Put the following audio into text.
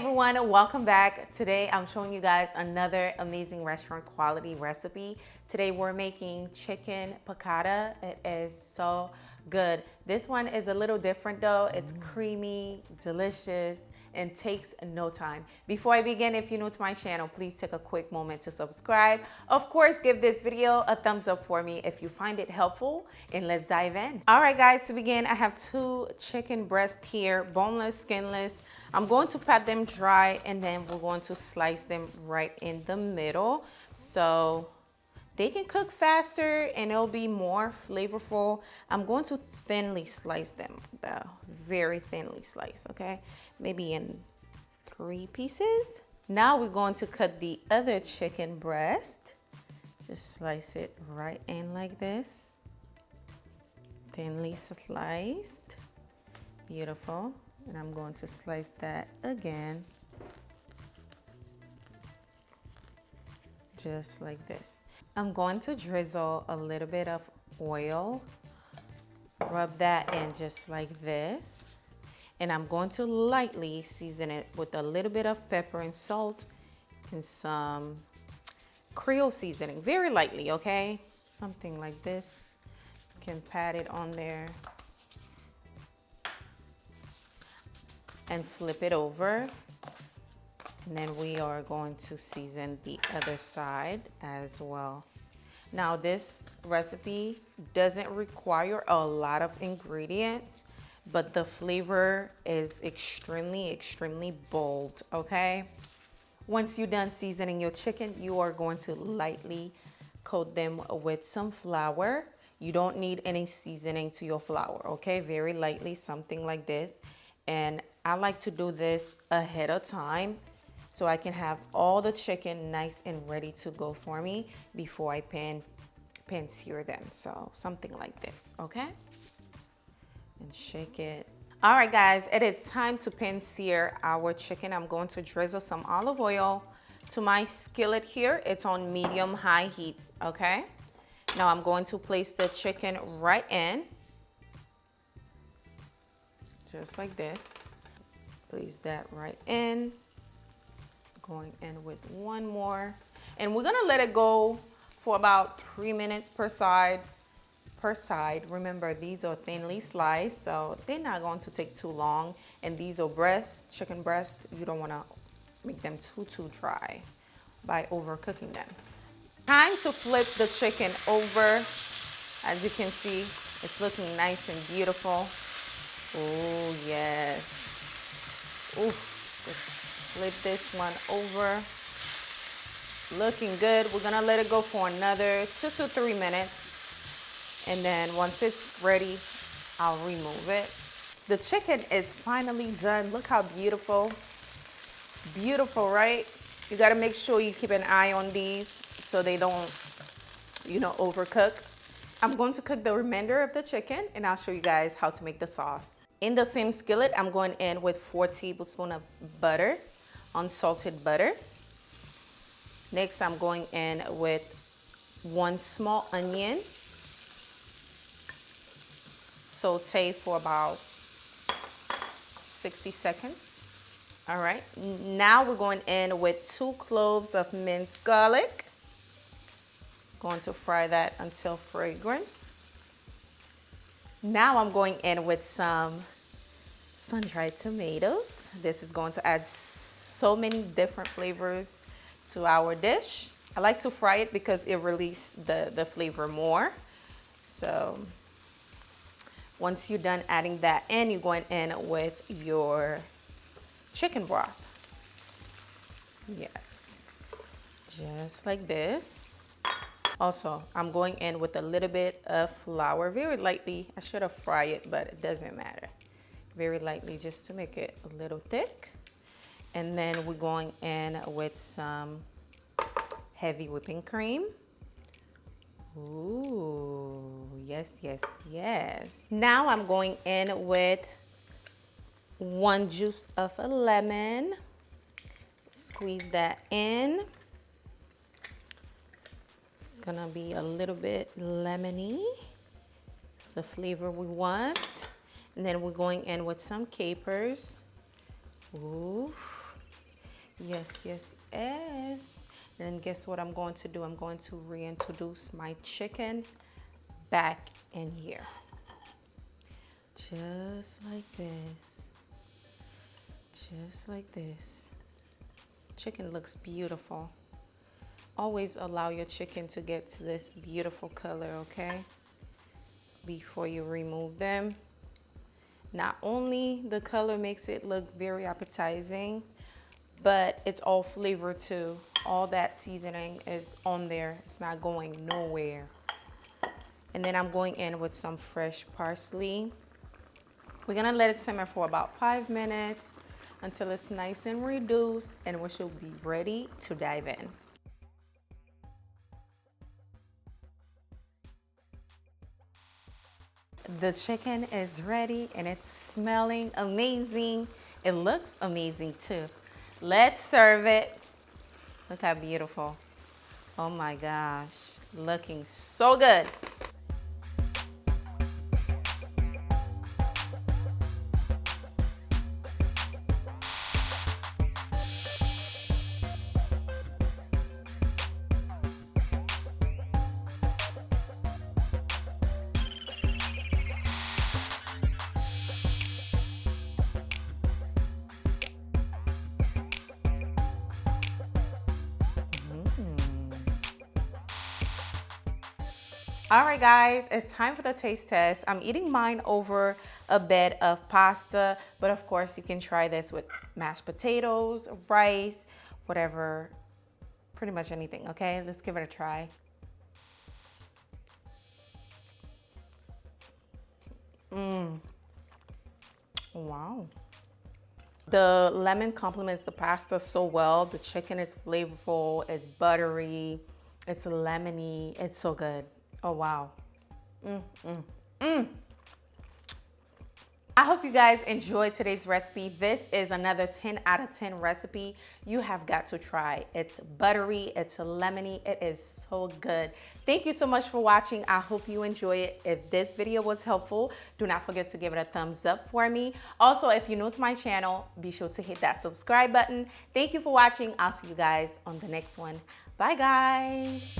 everyone, welcome back. Today I'm showing you guys another amazing restaurant quality recipe. Today we're making chicken piccata. It is so good. This one is a little different though. It's creamy, delicious, and takes no time. Before I begin, if you're new to my channel, please take a quick moment to subscribe. Of course, give this video a thumbs up for me if you find it helpful, and let's dive in. All right, guys, to begin, I have 2 chicken breasts here, boneless, skinless. I'm going to pat them dry, and then we're going to slice them right in the middle. So they can cook faster and it'll be more flavorful. I'm going to thinly slice them, though, very thinly slice, okay? Maybe in 3 pieces. Now we're going to cut the other chicken breast. Just slice it right in like this. Thinly sliced. Beautiful. And I'm going to slice that again. Just like this. I'm going to drizzle a little bit of oil, rub that in just like this, and I'm going to lightly season it with a little bit of pepper and salt and some Creole seasoning, very lightly, okay? Something like this. You can pat it on there and flip it over. And then we are going to season the other side as well. Now this recipe doesn't require a lot of ingredients, but the flavor is extremely bold, okay? Once you're done seasoning your chicken, you are going to lightly coat them with some flour. You don't need any seasoning to your flour, okay? Very lightly, something like this. And I like to do this ahead of time, so I can have all the chicken nice and ready to go for me before I pan sear them. So something like this, okay? And shake it. All right, guys, it is time to pan sear our chicken. I'm going to drizzle some olive oil to my skillet here. It's on medium-high heat, okay? Now I'm going to place the chicken right in, just like this. Place that right in. Going in with one more, and we're gonna let it go for about 3 minutes per side. Remember, these are thinly sliced, so they're not going to take too long. And these are chicken breast. You don't want to make them too dry by overcooking them. Time to flip the chicken over. As you can see, it's looking nice and beautiful. Oh yes. Ooh. Flip this one over. Looking good. We're gonna let it go for another 2 to 3 minutes. And then once it's ready, I'll remove it. The chicken is finally done. Look how beautiful. Beautiful, right? You gotta make sure you keep an eye on these so they don't, overcook. I'm going to cook the remainder of the chicken, and I'll show you guys how to make the sauce. In the same skillet, I'm going in with 4 tablespoons of butter. Unsalted butter. Next, I'm going in with 1 small onion. Saute for about 60 seconds. All right. Now we're going in with 2 cloves of minced garlic. Going to fry that until fragrance. Now I'm going in with some sun-dried tomatoes. This is going to add so many different flavors to our dish. I like to fry it because it releases the flavor more. So once you're done adding that in, you're going in with your chicken broth. Yes, just like this. Also, I'm going in with a little bit of flour, very lightly. I should have fried it, but it doesn't matter. Very lightly, just to make it a little thick. And then we're going in with some heavy whipping cream. Ooh, yes. Now I'm going in with 1 juice of a lemon. Squeeze that in. It's gonna be a little bit lemony. It's the flavor we want. And then we're going in with some capers. Ooh. Yes, yes, yes. And then guess what I'm going to do? I'm going to reintroduce my chicken back in here. Just like this. Just like this. Chicken looks beautiful. Always allow your chicken to get to this beautiful color, okay? Before you remove them. Not only the color makes it look very appetizing, but it's all flavor too. All that seasoning is on there. It's not going nowhere. And then I'm going in with some fresh parsley. We're gonna let it simmer for about 5 minutes until it's nice and reduced, and we should be ready to dive in. The chicken is ready and it's smelling amazing. It looks amazing too. Let's serve it. Look how beautiful. Oh my gosh, looking so good. All right, guys, it's time for the taste test. I'm eating mine over a bed of pasta, but of course you can try this with mashed potatoes, rice, whatever, pretty much anything, okay? Let's give it a try. Wow. The lemon complements the pasta so well. The chicken is flavorful, it's buttery, it's lemony, it's so good. Oh, wow. I hope you guys enjoyed today's recipe. This is another 10 out of 10 recipe you have got to try. It's buttery, it's lemony, it is so good. Thank you so much for watching. I hope you enjoy it. If this video was helpful, do not forget to give it a thumbs up for me. Also, if you're new to my channel, be sure to hit that subscribe button. Thank you for watching. I'll see you guys on the next one. Bye, guys.